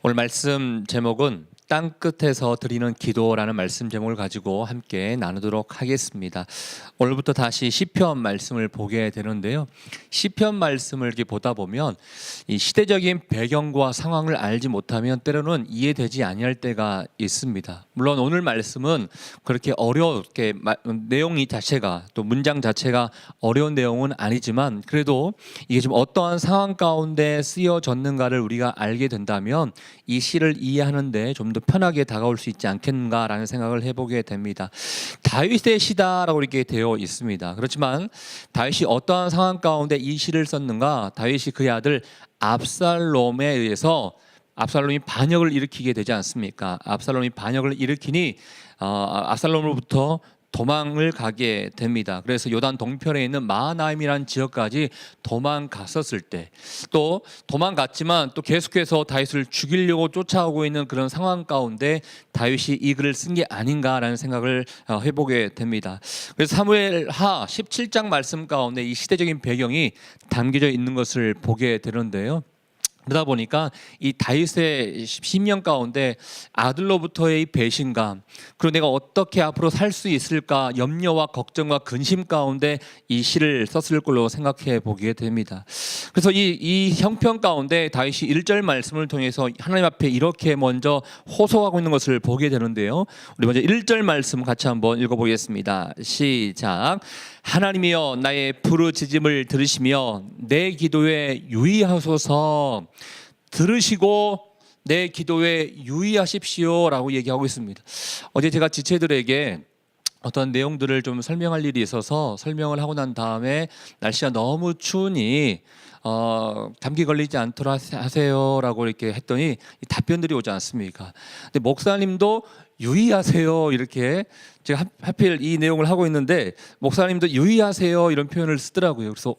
오늘 말씀 제목은 땅끝에서 드리는 기도라는 말씀 제목을 가지고 함께 나누도록 하겠습니다. 오늘부터 다시 시편 말씀을 보게 되는데요. 시편 말씀을 이렇게 보다 보면 이 시대적인 배경과 상황을 알지 못하면 때로는 이해되지 아니할 때가 있습니다. 물론 오늘 말씀은 그렇게 어렵게 내용이 자체가 또 문장 자체가 어려운 내용은 아니지만 그래도 이게 좀 어떠한 상황 가운데 쓰여졌는가를 우리가 알게 된다면 이 시를 이해하는데 좀 더 편하게 다가올 수 있지 않겠는가라는 생각을 해보게 됩니다. 다윗의 시다라고 이렇게 되어 있습니다. 그렇지만 다윗이 어떠한 상황 가운데 이 시를 썼는가? 다윗이 그의 아들 압살롬에 의해서 압살롬이 반역을 일으키게 되지 않습니까? 압살롬이 반역을 일으키니 압살롬으로부터 도망을 가게 됩니다. 그래서 요단 동편에 있는 마하나임이라는 지역까지 도망갔었을 때, 또 도망갔지만 또 계속해서 다윗을 죽이려고 쫓아오고 있는 그런 상황 가운데 다윗이 이 글을 쓴 게 아닌가라는 생각을 해보게 됩니다. 그래서 사무엘하 17장 말씀 가운데 이 시대적인 배경이 담겨져 있는 것을 보게 되는데요. 그러다 보니까 이 다윗의 심령 가운데 아들로부터의 배신감, 그리고 내가 어떻게 앞으로 살 수 있을까 염려와 걱정과 근심 가운데 이 시를 썼을 걸로 생각해 보게 됩니다. 그래서 이 형편 가운데 다윗이 1절 말씀을 통해서 하나님 앞에 이렇게 먼저 호소하고 있는 것을 보게 되는데요. 우리 먼저 1절 말씀 같이 한번 읽어보겠습니다. 시작. 하나님이여 나의 부르짖음을 들으시며 내 기도에 유의하소서. 들으시고 내 기도에 유의하십시오 라고 얘기하고 있습니다. 어제 제가 지체들에게 어떤 내용들을 좀 설명할 일이 있어서 설명을 하고 난 다음에 날씨가 너무 추우니 감기 걸리지 않도록 하세요 라고 이렇게 했더니 답변들이 오지 않습니까? 근데 목사님도 유의하세요 이렇게 제가 하필 이 내용을 하고 있는데 목사님도 유의하세요 이런 표현을 쓰더라고요. 그래서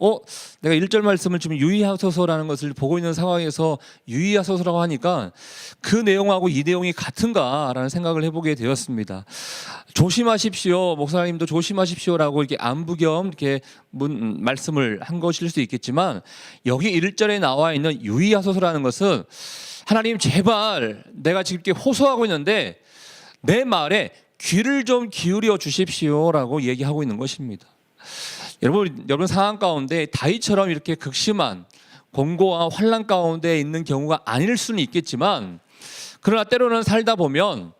내가 1절 말씀을 지금 유의하소서라는 것을 보고 있는 상황에서 유의하소서라고 하니까 그 내용하고 이 내용이 같은가라는 생각을 해보게 되었습니다. 조심하십시오, 목사님도 조심하십시오라고 이렇게 안부 겸 이렇게 말씀을 한 것일 수도 있겠지만 여기 1절에 나와 있는 유의하소서라는 것은 하나님 제발 내가 지금 이렇게 호소하고 있는데 내 말에 귀를 좀 기울여 주십시오라고 얘기하고 있는 것입니다. 여러분 상황 가운데 다윗처럼 이렇게 극심한 공고와 환난 가운데 있는 경우가 아닐 수는 있겠지만 그러나 때로는 살다 보면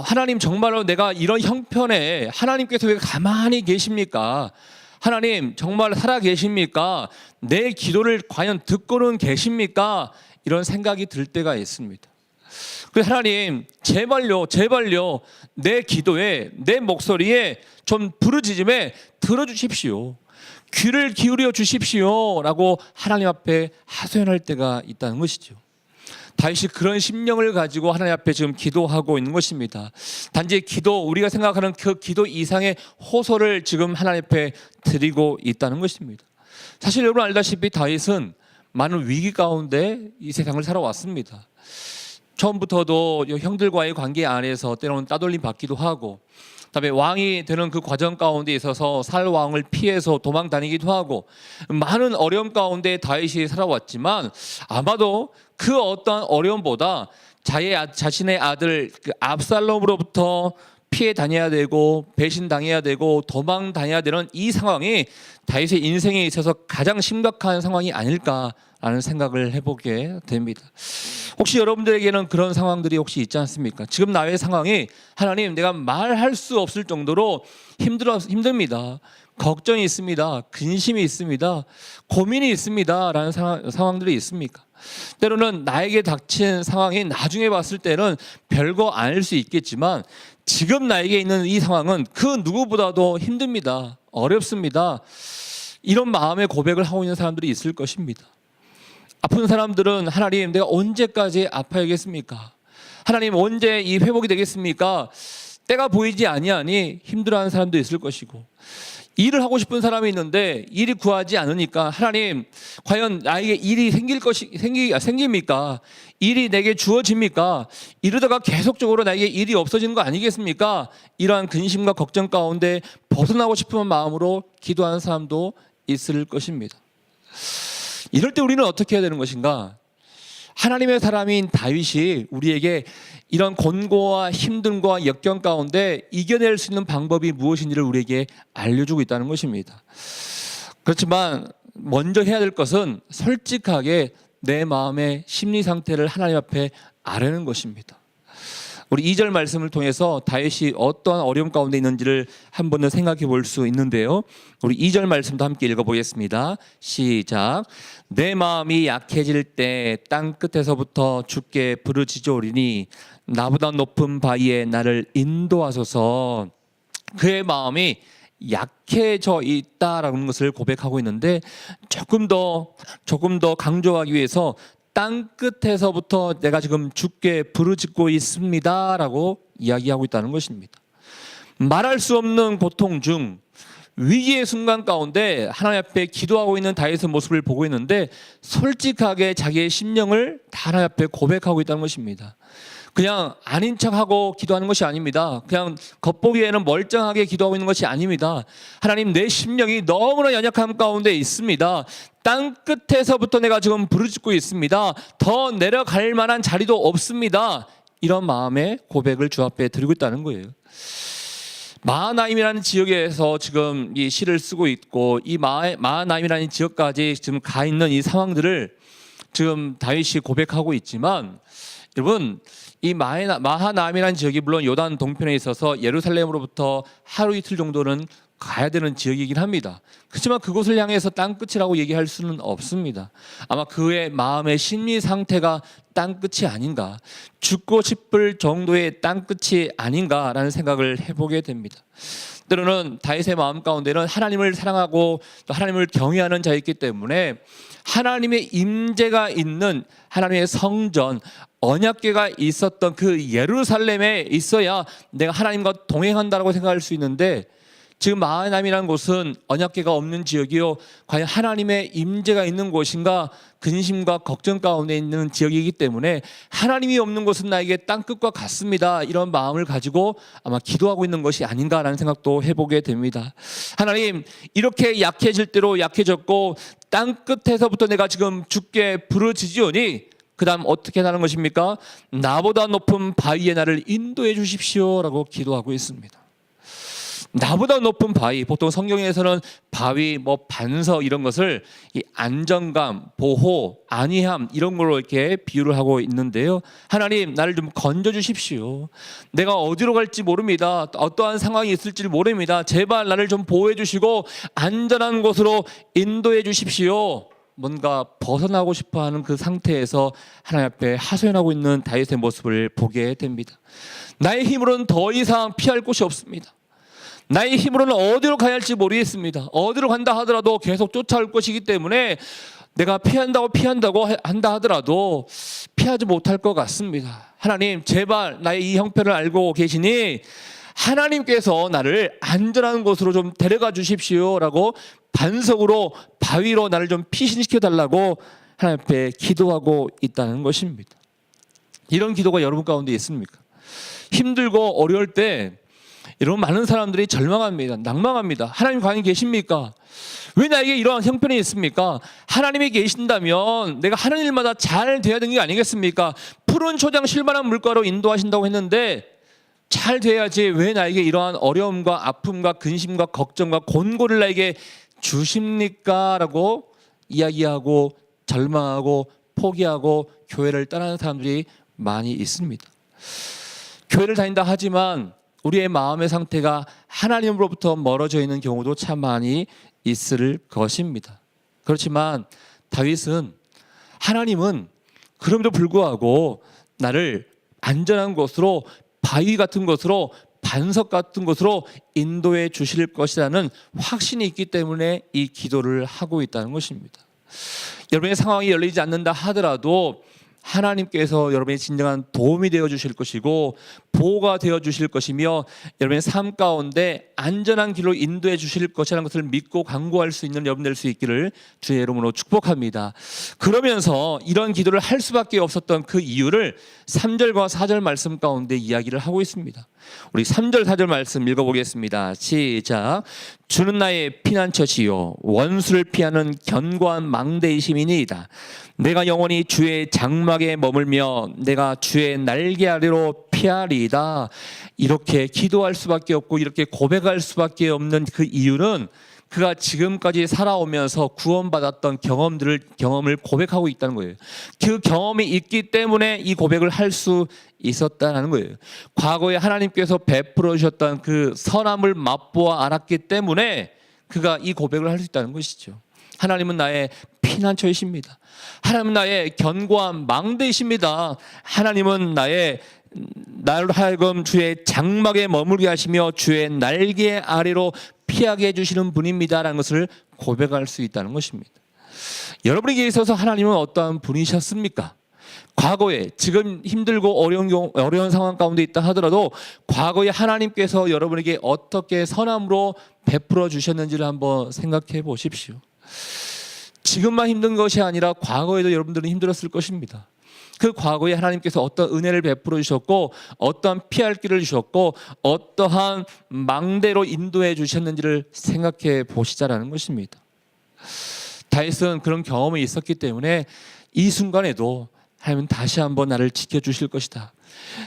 하나님 정말로 내가 이런 형편에 하나님께서 왜 가만히 계십니까? 하나님 정말 살아 계십니까? 내 기도를 과연 듣고는 계십니까? 이런 생각이 들 때가 있습니다. 그래서 하나님 제발요 내 기도에 내 목소리에 좀 부르짖음에 들어주십시오. 귀를 기울여 주십시오 라고 하나님 앞에 하소연할 때가 있다는 것이죠. 다윗이 그런 심령을 가지고 하나님 앞에 지금 기도하고 있는 것입니다. 단지 기도, 우리가 생각하는 그 기도 이상의 호소를 지금 하나님 앞에 드리고 있다는 것입니다. 사실 여러분 알다시피 다윗은 많은 위기 가운데 이 세상을 살아왔습니다. 처음부터도 형들과의 관계 안에서 때로는 따돌림 받기도 하고, 그다음에 왕이 되는 그 과정 가운데 있어서 살 왕을 피해서 도망 다니기도 하고 많은 어려움 가운데 다윗이 살아왔지만 아마도 그 어떠한 어려움보다 자신의 아들 그 압살롬으로부터 피해 다녀야 되고 배신 당해야 되고 도망 다녀야 되는 이 상황이 다윗의 인생에 있어서 가장 심각한 상황이 아닐까라는 생각을 해보게 됩니다. 혹시 여러분들에게는 그런 상황들이 혹시 있지 않습니까? 지금 나의 상황이 하나님 내가 말할 수 없을 정도로 힘듭니다. 걱정이 있습니다. 근심이 있습니다. 고민이 있습니다. 라는 상황들이 있습니까? 때로는 나에게 닥친 상황이 나중에 봤을 때는 별거 아닐 수 있겠지만 지금 나에게 있는 이 상황은 그 누구보다도 힘듭니다. 어렵습니다. 이런 마음의 고백을 하고 있는 사람들이 있을 것입니다. 아픈 사람들은 하나님 내가 언제까지 아파야겠습니까? 하나님 언제 이 회복이 되겠습니까? 때가 보이지 아니하니 힘들어하는 사람도 있을 것이고, 일을 하고 싶은 사람이 있는데 일이 구하지 않으니까 하나님 과연 나에게 일이 생깁니까? 일이 내게 주어집니까? 이러다가 계속적으로 나에게 일이 없어지는 거 아니겠습니까? 이러한 근심과 걱정 가운데 벗어나고 싶은 마음으로 기도하는 사람도 있을 것입니다. 이럴 때 우리는 어떻게 해야 되는 것인가? 하나님의 사람인 다윗이 우리에게 이런 곤고와 힘듦과 역경 가운데 이겨낼 수 있는 방법이 무엇인지를 우리에게 알려주고 있다는 것입니다. 그렇지만 먼저 해야 될 것은 솔직하게 내 마음의 심리 상태를 하나님 앞에 아뢰는 것입니다. 우리 2절 말씀을 통해서 다윗이 어떠한 어려움 가운데 있는지를 한 번 더 생각해 볼 수 있는데요. 우리 2절 말씀도 함께 읽어보겠습니다. 시작. 내 마음이 약해질 때 땅 끝에서부터 주께 부르짖으리니 나보다 높은 바위에 나를 인도하소서. 그의 마음이 약해져 있다라는 것을 고백하고 있는데 조금 더 강조하기 위해서 땅 끝에서부터 내가 지금 주께 부르짖고 있습니다라고 이야기하고 있다는 것입니다. 말할 수 없는 고통 중 위기의 순간 가운데 하나님 앞에 기도하고 있는 다윗의 모습을 보고 있는데 솔직하게 자기의 심령을 다 하나님 앞에 고백하고 있다는 것입니다. 그냥 아닌 척하고 기도하는 것이 아닙니다. 그냥 겉보기에는 멀쩡하게 기도하고 있는 것이 아닙니다. 하나님, 내 심령이 너무나 연약함 가운데 있습니다. 땅 끝에서부터 내가 지금 부르짖고 있습니다. 더 내려갈 만한 자리도 없습니다. 이런 마음의 고백을 주 앞에 드리고 있다는 거예요. 마하나임이라는 지역에서 지금 이 시를 쓰고 있고, 이 마하나임이라는 지역까지 지금 가 있는 이 상황들을 지금 다윗이 고백하고 있지만, 여러분, 이 마하나임이라는 지역이 물론 요단 동편에 있어서 예루살렘으로부터 하루 이틀 정도는 가야 되는 지역이긴 합니다. 그렇지만 그곳을 향해서 땅끝이라고 얘기할 수는 없습니다. 아마 그의 마음의 심리 상태가 땅끝이 아닌가, 죽고 싶을 정도의 땅끝이 아닌가라는 생각을 해보게 됩니다. 때로는 다윗의 마음 가운데는 하나님을 사랑하고 또 하나님을 경외하는 자였기 때문에 하나님의 임재가 있는 하나님의 성전, 언약궤가 있었던 그 예루살렘에 있어야 내가 하나님과 동행한다라고 생각할 수 있는데, 지금 마하나임이라는 곳은 언약궤가 없는 지역이요, 과연 하나님의 임재가 있는 곳인가 근심과 걱정 가운데 있는 지역이기 때문에 하나님이 없는 곳은 나에게 땅끝과 같습니다, 이런 마음을 가지고 아마 기도하고 있는 것이 아닌가라는 생각도 해보게 됩니다. 하나님, 이렇게 약해질 대로 약해졌고 땅끝에서부터 내가 지금 주께 부르짖으오니 그 다음 어떻게 하는 것입니까? 나보다 높은 바위에 나를 인도해 주십시오 라고 기도하고 있습니다. 나보다 높은 바위, 보통 성경에서는 바위, 반석 이런 것을 이 안정감, 보호, 안위함 이런 걸로 이렇게 비유를 하고 있는데요. 하나님, 나를 좀 건져 주십시오. 내가 어디로 갈지 모릅니다. 어떠한 상황이 있을지 모릅니다. 제발 나를 좀 보호해 주시고 안전한 곳으로 인도해 주십시오. 뭔가 벗어나고 싶어하는 그 상태에서 하나님 앞에 하소연하고 있는 다윗의 모습을 보게 됩니다. 나의 힘으로는 더 이상 피할 곳이 없습니다. 나의 힘으로는 어디로 가야 할지 모르겠습니다. 어디로 간다 하더라도 계속 쫓아올 것이기 때문에 내가 피한다고 한다 하더라도 피하지 못할 것 같습니다. 하나님, 제발 나의 이 형편을 알고 계시니 하나님께서 나를 안전한 곳으로 좀 데려가 주십시오 라고 반석으로, 바위로 나를 좀 피신시켜 달라고 하나님 앞에 기도하고 있다는 것입니다. 이런 기도가 여러분 가운데 있습니까? 힘들고 어려울 때 여러분, 많은 사람들이 절망합니다. 낭망합니다. 하나님 과연 계십니까? 왜 나에게 이러한 형편이 있습니까? 하나님이 계신다면 내가 하는 일마다 잘 돼야 되는 게 아니겠습니까? 푸른 초장 실만한 물가로 인도하신다고 했는데 잘 돼야지 왜 나에게 이러한 어려움과 아픔과 근심과 걱정과 곤고를 나에게 주십니까? 라고 이야기하고 절망하고 포기하고 교회를 떠나는 사람들이 많이 있습니다. 교회를 다닌다 하지만 우리의 마음의 상태가 하나님으로부터 멀어져 있는 경우도 참 많이 있을 것입니다. 그렇지만 다윗은, 하나님은 그럼에도 불구하고 나를 안전한 곳으로, 바위 같은 곳으로, 반석 같은 곳으로 인도해 주실 것이라는 확신이 있기 때문에 이 기도를 하고 있다는 것입니다. 여러분의 상황이 열리지 않는다 하더라도 하나님께서 여러분의 진정한 도움이 되어 주실 것이고 보호가 되어 주실 것이며 여러분의 삶 가운데 안전한 길로 인도해 주실 것이라는 것을 믿고 간구할 수 있는 여러분 될 수 있기를 주의 이름으로 축복합니다. 그러면서 이런 기도를 할 수밖에 없었던 그 이유를 3절과 4절 말씀 가운데 이야기를 하고 있습니다. 우리 3절 4절 말씀 읽어보겠습니다. 시작. 주는 나의 피난처시요 원수를 피하는 견고한 망대이심이니이다. 내가 영원히 주의 장막 장막에 머물며 내가 주의 날개 아래로 피하리이다. 이렇게 기도할 수밖에 없고 이렇게 고백할 수밖에 없는 그 이유는 그가 지금까지 살아오면서 구원받았던 경험을 고백하고 있다는 거예요. 그 경험이 있기 때문에 이 고백을 할 수 있었다는 거예요. 과거에 하나님께서 베풀어 주셨던 그 선함을 맛보아 알았기 때문에 그가 이 고백을 할 수 있다는 것이죠. 하나님은 나의 피난처이십니다. 하나님은 나의 견고한 망대이십니다. 하나님은 나로 하여금 주의 장막에 머물게 하시며 주의 날개 아래로 피하게 해주시는 분입니다라는 것을 고백할 수 있다는 것입니다. 여러분에게 있어서 하나님은 어떠한 분이셨습니까? 과거에 지금 힘들고 어려운 상황 가운데 있다 하더라도 과거에 하나님께서 여러분에게 어떻게 선함으로 베풀어 주셨는지를 한번 생각해 보십시오. 지금만 힘든 것이 아니라 과거에도 여러분들은 힘들었을 것입니다. 그 과거에 하나님께서 어떤 은혜를 베풀어 주셨고 어떠한 피할 길을 주셨고 어떠한 망대로 인도해 주셨는지를 생각해 보시자라는 것입니다. 다윗은 그런 경험이 있었기 때문에 이 순간에도 하나님은 다시 한번 나를 지켜주실 것이다.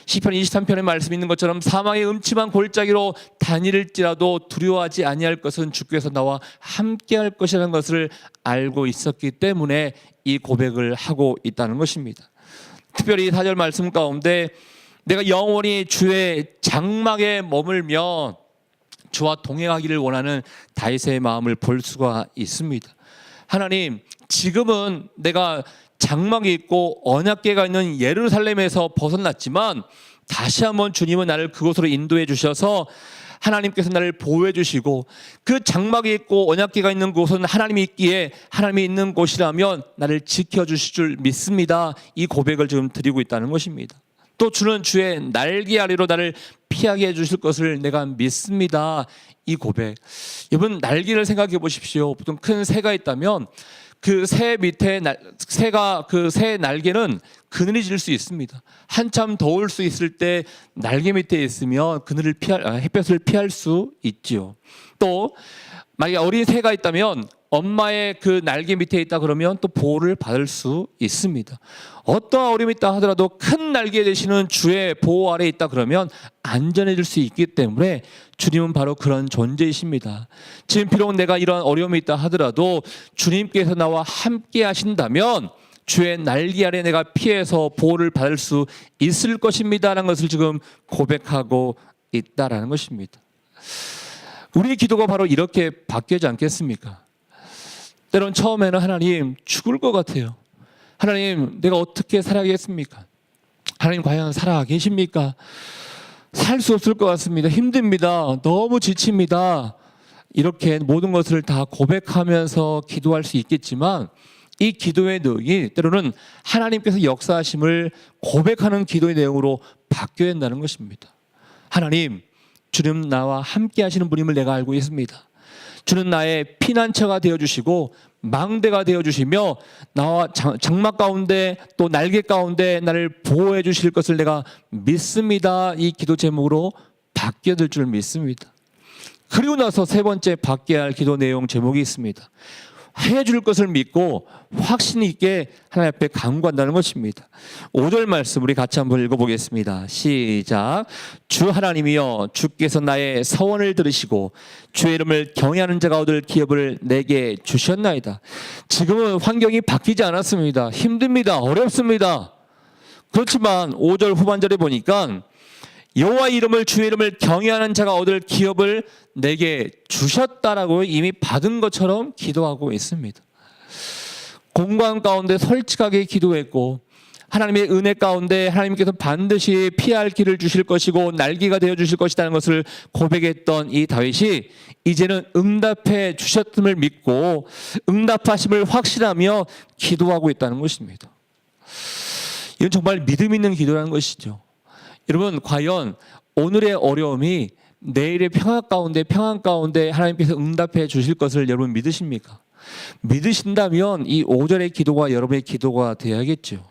시편 23편에 말씀 있는 것처럼 사망의 음침한 골짜기로 다닐지라도 두려워하지 아니할 것은 주께서 나와 함께할 것이라는 것을 알고 있었기 때문에 이 고백을 하고 있다는 것입니다. 특별히 4절 말씀 가운데 내가 영원히 주의 장막에 머물며 주와 동행하기를 원하는 다윗의 마음을 볼 수가 있습니다. 하나님, 지금은 내가 장막이 있고 언약궤가 있는 예루살렘에서 벗어났지만 다시 한번 주님은 나를 그곳으로 인도해 주셔서 하나님께서 나를 보호해 주시고 그 장막이 있고 언약궤가 있는 곳은 하나님이 있기에 하나님이 있는 곳이라면 나를 지켜주실 줄 믿습니다. 이 고백을 지금 드리고 있다는 것입니다. 또 주는 주의 날개 아래로 나를 피하게 해주실 것을 내가 믿습니다. 이 고백. 여러분, 날개를 생각해 보십시오. 보통 큰 새가 있다면 그 새 밑에 그 새 날개는 그늘이 질 수 있습니다. 한참 더울 수 있을 때 날개 밑에 있으면 햇볕을 피할 수 있지요. 또 만약에 어린 새가 있다면 엄마의 그 날개 밑에 있다 그러면 또 보호를 받을 수 있습니다. 어떠한 어려움이 있다 하더라도 큰 날개 되시는 주의 보호 아래에 있다 그러면 안전해질 수 있기 때문에 주님은 바로 그런 존재이십니다. 지금 비록 내가 이러한 어려움이 있다 하더라도 주님께서 나와 함께 하신다면 주의 날개 아래 내가 피해서 보호를 받을 수 있을 것입니다라는 것을 지금 고백하고 있다라는 것입니다. 우리의 기도가 바로 이렇게 바뀌지 않겠습니까? 때론 처음에는 하나님 죽을 것 같아요. 하나님 내가 어떻게 살아야겠습니까? 하나님 과연 살아 계십니까? 살 수 없을 것 같습니다. 힘듭니다. 너무 지칩니다. 이렇게 모든 것을 다 고백하면서 기도할 수 있겠지만 이 기도의 내용이 때로는 하나님께서 역사하심을 고백하는 기도의 내용으로 바뀌어야 한다는 것입니다. 하나님, 주님 나와 함께 하시는 분임을 내가 알고 있습니다. 주는 나의 피난처가 되어주시고 망대가 되어주시며 나와 장막 가운데 또 날개 가운데 나를 보호해 주실 것을 내가 믿습니다. 이 기도 제목으로 바뀌어질 줄 믿습니다. 그리고 나서 세 번째 바뀌어야 할 기도 내용 제목이 있습니다. 해줄 것을 믿고 확신 있게 하나님 앞에 간구한다는 것입니다. 5절 말씀 우리 같이 한번 읽어보겠습니다. 시작. 주 하나님이여, 주께서 나의 서원을 들으시고 주의 이름을 경외하는 자가 얻을 기업을 내게 주셨나이다. 지금은 환경이 바뀌지 않았습니다. 힘듭니다. 어렵습니다. 그렇지만 5절 후반절에 보니까 여호와 이름을 주의 이름을 경외하는 자가 얻을 기업을 내게 주셨다라고 이미 받은 것처럼 기도하고 있습니다. 공간 가운데 솔직하게 기도했고 하나님의 은혜 가운데 하나님께서 반드시 피할 길을 주실 것이고 날개가 되어 주실 것이라는 것을 고백했던 이 다윗이 이제는 응답해 주셨음을 믿고 응답하심을 확신하며 기도하고 있다는 것입니다. 이건 정말 믿음 있는 기도라는 것이죠. 여러분, 과연 오늘의 어려움이 내일의 평안 가운데 하나님께서 응답해 주실 것을 여러분 믿으십니까? 믿으신다면 이 5절의 기도가 여러분의 기도가 되어야겠죠.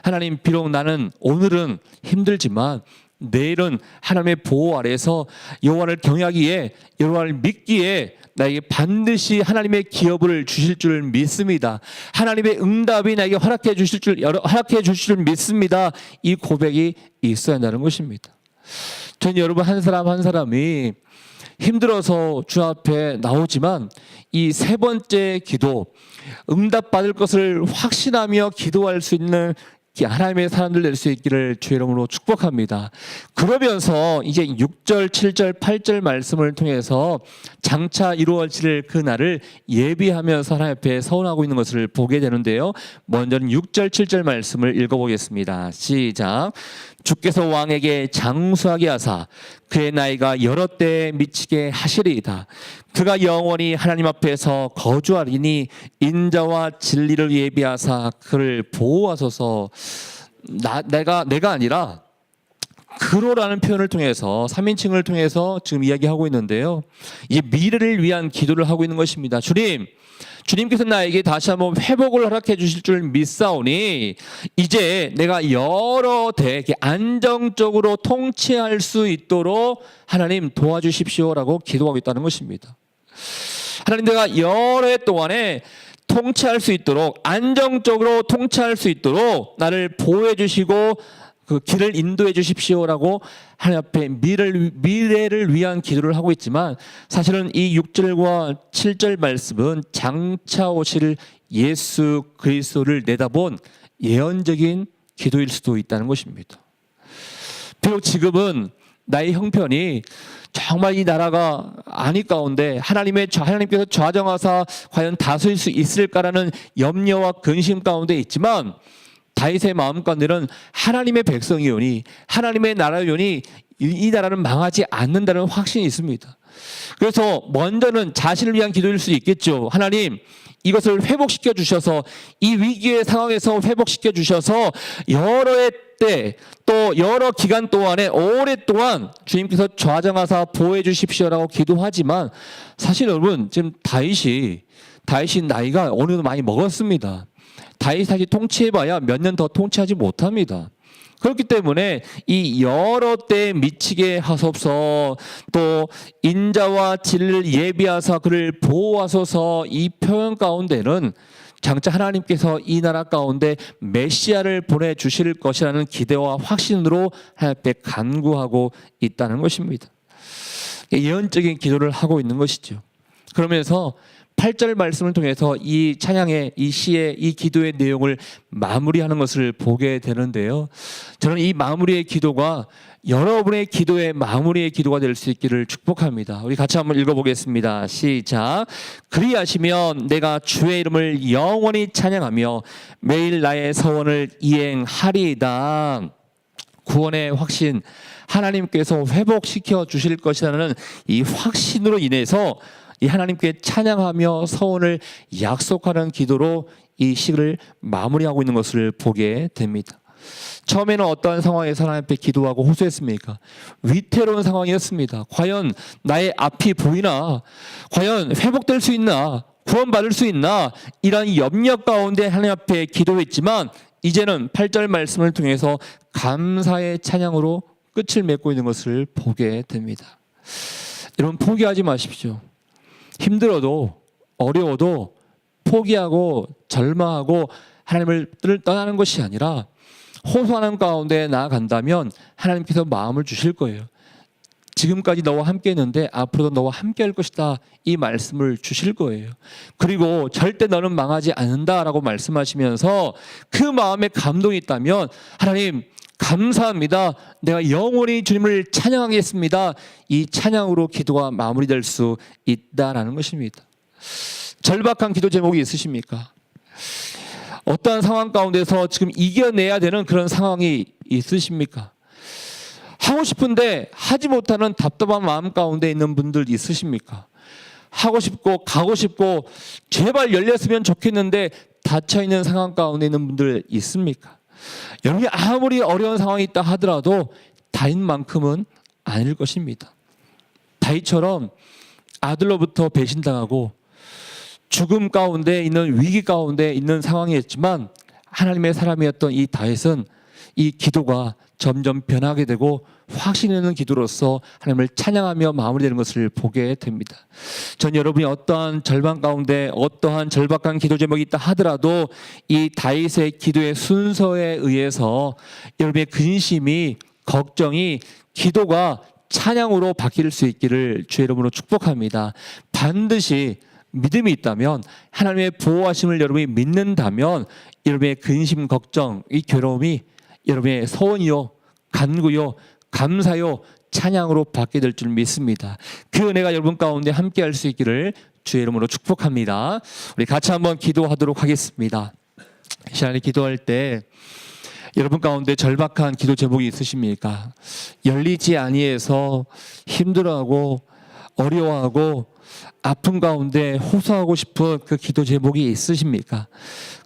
하나님, 비록 나는 오늘은 힘들지만 내일은 하나님의 보호 아래에서 여호와를 경외하기에, 여호와를 믿기에 나에게 반드시 하나님의 기업을 주실 줄 믿습니다. 하나님의 응답이 나에게 허락해 주실 줄 믿습니다. 이 고백이 있어야 한다는 것입니다. 저는 여러분 한 사람 한 사람이 힘들어서 주 앞에 나오지만 이 세 번째 기도, 응답받을 것을 확신하며 기도할 수 있는 하나님의 사람들 될 수 있기를 주의 이름으로 축복합니다. 그러면서 이제 6절, 7절, 8절 말씀을 통해서 장차 이루어질 그날을 예비하면서 하나님 앞에 서원하고 있는 것을 보게 되는데요. 먼저는 6절, 7절 말씀을 읽어보겠습니다. 시작. 주께서 왕에게 장수하게 하사 그의 나이가 여러 때에 미치게 하시리이다. 그가 영원히 하나님 앞에서 거주하리니 인자와 진리를 예비하사 그를 보호하소서. 내가 아니라 그로라는 표현을 통해서 3인칭을 통해서 지금 이야기하고 있는데요. 이 미래를 위한 기도를 하고 있는 것입니다. 주님께서 나에게 다시 한번 회복을 허락해 주실 줄 믿사오니 이제 내가 여러 대 안정적으로 통치할 수 있도록 하나님 도와주십시오라고 기도하고 있다는 것입니다. 하나님, 내가 여러 해 동안에 통치할 수 있도록, 안정적으로 통치할 수 있도록 나를 보호해 주시고 그 길을 인도해 주십시오라고 하나님 앞에 미래를 위한 기도를 하고 있지만, 사실은 이 6절과 7절 말씀은 장차 오실 예수 그리스도를 내다본 예언적인 기도일 수도 있다는 것입니다. 비록 지금은 나의 형편이 정말 이 나라가 아니 가운데 하나님께서 좌정하사 과연 다스릴 수 있을까라는 염려와 근심 가운데 있지만, 다윗의 마음 가운데는 하나님의 백성이오니, 하나님의 나라이오니 이 나라는 망하지 않는다는 확신이 있습니다. 그래서 먼저는 자신을 위한 기도일 수 있겠죠. 하나님, 이것을 회복시켜 주셔서, 이 위기의 상황에서 회복시켜 주셔서 여러 해 때 또 여러 기간 동안에 오랫동안 주님께서 좌정하사 보호해 주십시오라고 기도하지만, 사실 여러분 지금 다윗이 나이가 어느 정도 많이 먹었습니다. 다윗이 사실 통치해봐야 몇 년 더 통치하지 못합니다. 그렇기 때문에 이 여러 때에 미치게 하소서, 또 인자와 진리를 예비하사 그를 보호하소서, 이 표현 가운데는 장차 하나님께서 이 나라 가운데 메시아를 보내주실 것이라는 기대와 확신으로 하나님 앞에 간구하고 있다는 것입니다. 예언적인 기도를 하고 있는 것이죠. 그러면서 8절 말씀을 통해서 이 찬양의, 이 시의, 이 기도의 내용을 마무리하는 것을 보게 되는데요. 저는 이 마무리의 기도가 여러분의 기도의 마무리의 기도가 될 수 있기를 축복합니다. 우리 같이 한번 읽어보겠습니다. 시작. 그리하시면 내가 주의 이름을 영원히 찬양하며 매일 나의 서원을 이행하리이다. 구원의 확신, 하나님께서 회복시켜 주실 것이라는 이 확신으로 인해서 이 하나님께 찬양하며 서원을 약속하는 기도로 이 시를 마무리하고 있는 것을 보게 됩니다. 처음에는 어떠한 상황에서 하나님 앞에 기도하고 호소했습니까? 위태로운 상황이었습니다. 과연 나의 앞이 보이나? 과연 회복될 수 있나? 구원받을 수 있나? 이런 염려 가운데 하나님 앞에 기도했지만, 이제는 8절 말씀을 통해서 감사의 찬양으로 끝을 맺고 있는 것을 보게 됩니다. 여러분, 포기하지 마십시오. 힘들어도 어려워도 포기하고 절망하고 하나님을 떠나는 것이 아니라 호소하는 가운데 나아간다면 하나님께서 마음을 주실 거예요. 지금까지 너와 함께 했는데 앞으로도 너와 함께 할 것이다, 이 말씀을 주실 거예요. 그리고 절대 너는 망하지 않는다라고 말씀하시면서 그 마음에 감동이 있다면, 하나님 감사합니다, 내가 영원히 주님을 찬양하겠습니다, 이 찬양으로 기도가 마무리될 수 있다라는 것입니다. 절박한 기도 제목이 있으십니까? 어떠한 상황 가운데서 지금 이겨내야 되는 그런 상황이 있으십니까? 하고 싶은데 하지 못하는 답답한 마음 가운데 있는 분들 있으십니까? 하고 싶고 가고 싶고 제발 열렸으면 좋겠는데 닫혀있는 상황 가운데 있는 분들 있습니까? 여러분이 아무리 어려운 상황이 있다 하더라도 다윗만큼은 아닐 것입니다. 다윗처럼 아들로부터 배신당하고 죽음 가운데 있는, 위기 가운데 있는 상황이었지만 하나님의 사람이었던 이 다윗은 이 기도가 점점 변하게 되고 확신 있는 기도로서 하나님을 찬양하며 마무리되는 것을 보게 됩니다. 전 여러분이 어떠한 절망 가운데 어떠한 절박한 기도 제목이 있다 하더라도 이 다윗의 기도의 순서에 의해서 여러분의 근심이, 걱정이, 기도가 찬양으로 바뀔 수 있기를 주의 이름으로 축복합니다. 반드시 믿음이 있다면, 하나님의 보호하심을 여러분이 믿는다면 여러분의 근심, 걱정, 이 괴로움이 여러분의 소원이요, 간구요, 감사요, 찬양으로 받게 될 줄 믿습니다. 그 은혜가 여러분 가운데 함께 할 수 있기를 주의 이름으로 축복합니다. 우리 같이 한번 기도하도록 하겠습니다. 이 시간에 기도할 때 여러분 가운데 절박한 기도 제목이 있으십니까? 열리지 아니해서 힘들어하고 어려워하고 아픔 가운데 호소하고 싶은 그 기도 제목이 있으십니까?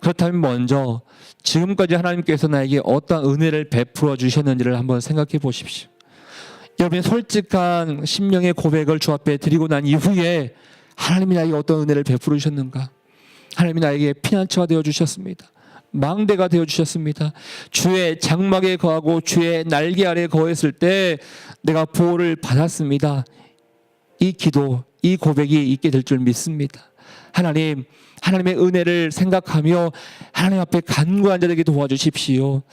그렇다면 먼저 지금까지 하나님께서 나에게 어떤 은혜를 베풀어 주셨는지를 한번 생각해 보십시오. 여러분의 솔직한 심령의 고백을 주 앞에 드리고 난 이후에 하나님이 나에게 어떤 은혜를 베풀어 주셨는가? 하나님이 나에게 피난처가 되어 주셨습니다. 망대가 되어 주셨습니다. 주의 장막에 거하고 주의 날개 아래 거했을 때 내가 보호를 받았습니다. 이 기도, 이 고백이 있게 될 줄 믿습니다. 하나님, 하나님의 은혜를 생각하며 하나님 앞에 간구한 자들에게 도와주십시오.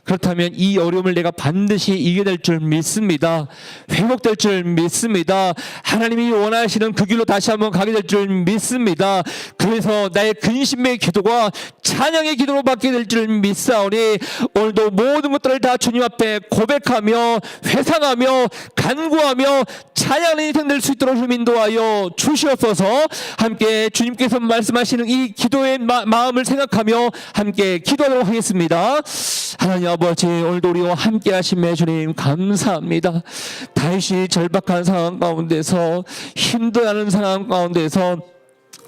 그렇다면 이 어려움을 내가 반드시 이겨야 될 줄 믿습니다. 회복될 줄 믿습니다. 하나님이 원하시는 그 길로 다시 한번 가게 될 줄 믿습니다. 그래서 나의 근심의 기도가 찬양의 기도로 받게 될 줄 믿사오니 오늘도 모든 것들을 다 주님 앞에 고백하며 회상하며 간구하며 찬양하는 인생 될 수 있도록 좀 인도하여 주시옵소서. 함께 주님께서 말씀하시는 이 기도의 마음을 생각하며 함께 기도하도록 하겠습니다. 하나님 아버지, 오늘도 우리와 함께 하심에 주님 감사합니다. 다윗이 절박한 상황 가운데서, 힘들어하는 상황 가운데서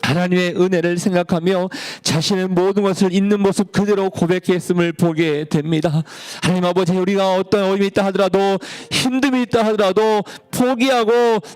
하나님의 은혜를 생각하며 자신의 모든 것을 있는 모습 그대로 고백했음을 보게 됩니다. 하나님 아버지, 우리가 어떤 어려움이 있다 하더라도, 힘듦이 있다 하더라도 포기하고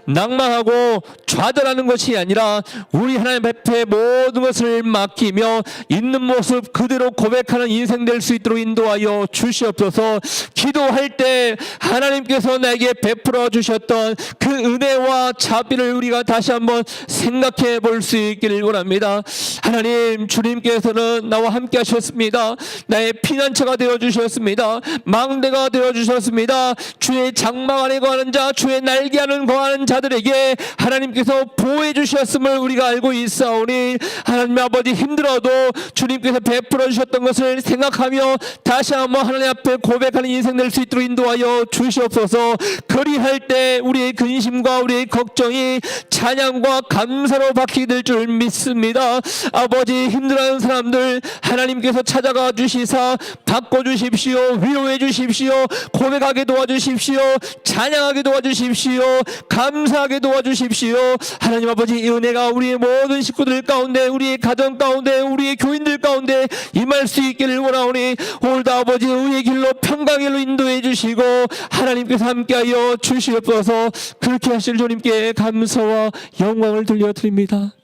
낭망하고 좌절하는 것이 아니라 우리 하나님 앞에 모든 것을 맡기며 있는 모습 그대로 고백하는 인생 될 수 있도록 인도하여 주시옵소서. 기도할 때 하나님께서 나에게 베풀어 주셨던 그 은혜와 자비를 우리가 다시 한번 생각해 볼 수 있기를 원합니다. 하나님, 주님께서는 나와 함께 하셨습니다. 나의 피난처가 되어 주셨습니다. 망대가 되어 주셨습니다. 주의 장막 안에 거하는 자, 주의 날개 안에 거하는 자들에게 하나님께서 보호해 주셨음을 우리가 알고 있사오니 하나님 아버지, 힘들어도 주님께서 베풀어 주셨던 것을 생각하며 다시 한번 하나님 앞에 고백하는 인생 될 수 있도록 인도하여 주시옵소서. 그리할 때 우리의 근심과 우리의 걱정이 찬양과 감사로 바뀌게 될 줄 믿습니다. 아버지, 힘들어하는 사람들 하나님께서 찾아가 주시사 바꿔주십시오. 위로해 주십시오. 고백하게 도와주십시오. 찬양하게 도와주십시오. 감사하게 도와주십시오. 하나님 아버지, 이 은혜가 우리의 모든 식구들 가운데, 우리의 가정 가운데, 우리의 교인들 가운데 임할 수 있기를 원하오니 오늘도 아버지 우리의 길로 평강의 길로 인도해 주시고 하나님께서 함께하여 주시옵소서. 그렇게 하실 주님께 감사와 영광을 돌려드립니다.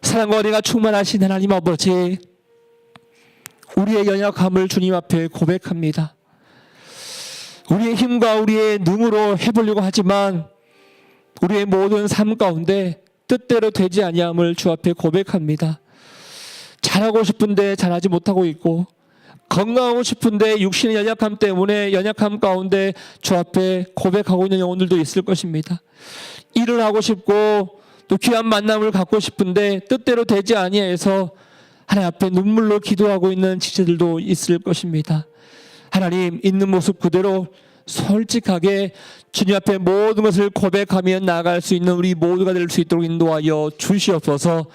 사랑과 은혜가 충만하신 하나님 아버지, 우리의 연약함을 주님 앞에 고백합니다. 우리의 힘과 우리의 능으로 해보려고 하지만 우리의 모든 삶 가운데 뜻대로 되지 아니함을 주 앞에 고백합니다. 잘하고 싶은데 잘하지 못하고 있고, 건강하고 싶은데 육신의 연약함 때문에 연약함 가운데 주 앞에 고백하고 있는 영혼들도 있을 것입니다. 일을 하고 싶고 또 귀한 만남을 갖고 싶은데 뜻대로 되지 아니해서 하나님 앞에 눈물로 기도하고 있는 지체들도 있을 것입니다. 하나님, 있는 모습 그대로 솔직하게 주님 앞에 모든 것을 고백하며 나아갈 수 있는 우리 모두가 될 수 있도록 인도하여 주시옵소서.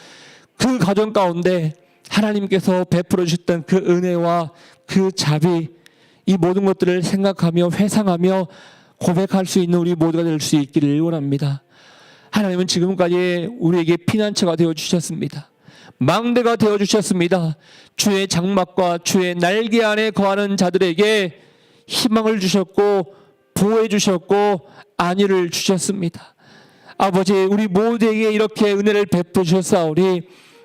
그 가정 가운데 하나님께서 베풀어 주셨던 그 은혜와 그 자비, 이 모든 것들을 생각하며 회상하며 고백할 수 있는 우리 모두가 될 수 있기를 원합니다. 하나님은 지금까지 우리에게 피난처가 되어 주셨습니다. 망대가 되어 주셨습니다. 주의 장막과 주의 날개 안에 거하는 자들에게 희망을 주셨고 보호해 주셨고 안위를 주셨습니다. 아버지, 우리 모두에게 이렇게 은혜를 베풀어 주셨사오니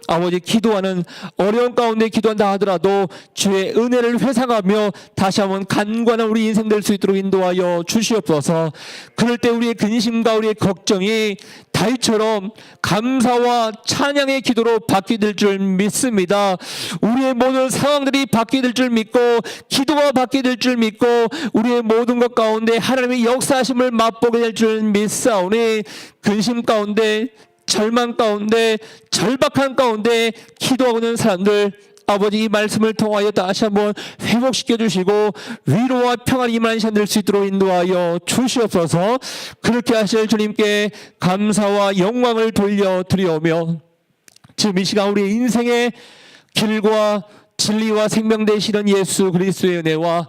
아버지 기도하는 어려운 가운데 기도한다 하더라도 주의 은혜를 회상하며 다시 한번 간구하는 우리 인생 될 수 있도록 인도하여 주시옵소서. 그럴 때 우리의 근심과 우리의 걱정이 다윗처럼 감사와 찬양의 기도로 바뀌될 줄 믿습니다. 우리의 모든 상황들이 바뀌될 줄 믿고 기도가 바뀌될 줄 믿고 우리의 모든 것 가운데 하나님의 역사하심을 맛보게 될 줄 믿사오니 근심 가운데 절망 가운데 절박한 가운데 기도하고 있는 사람들 아버지 이 말씀을 통하여 다시 한번 회복시켜 주시고 위로와 평안이 임하는 시간 될 수 있도록 인도하여 주시옵소서. 그렇게 하실 주님께 감사와 영광을 돌려드리오며 지금 이 시간 우리의 인생의 길과 진리와 생명 되시는 예수 그리스도의 은혜와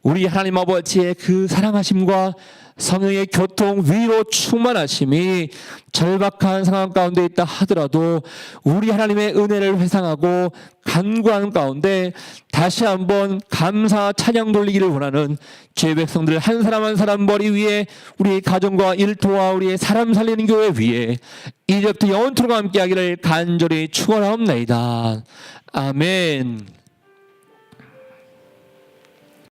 우리 하나님 아버지의 그 사랑하심과 성령의 교통 위로 충만하심이 절박한 상황 가운데 있다 하더라도 우리 하나님의 은혜를 회상하고 간구하는 가운데 다시 한번 감사 찬양 돌리기를 원하는 주의 백성들 한 사람 한 사람 머리 위에 우리의 가정과 일터와 우리의 사람 살리는 교회 위에 이제부터 영원토록 함께하기를 간절히 축원하옵나이다. 아멘.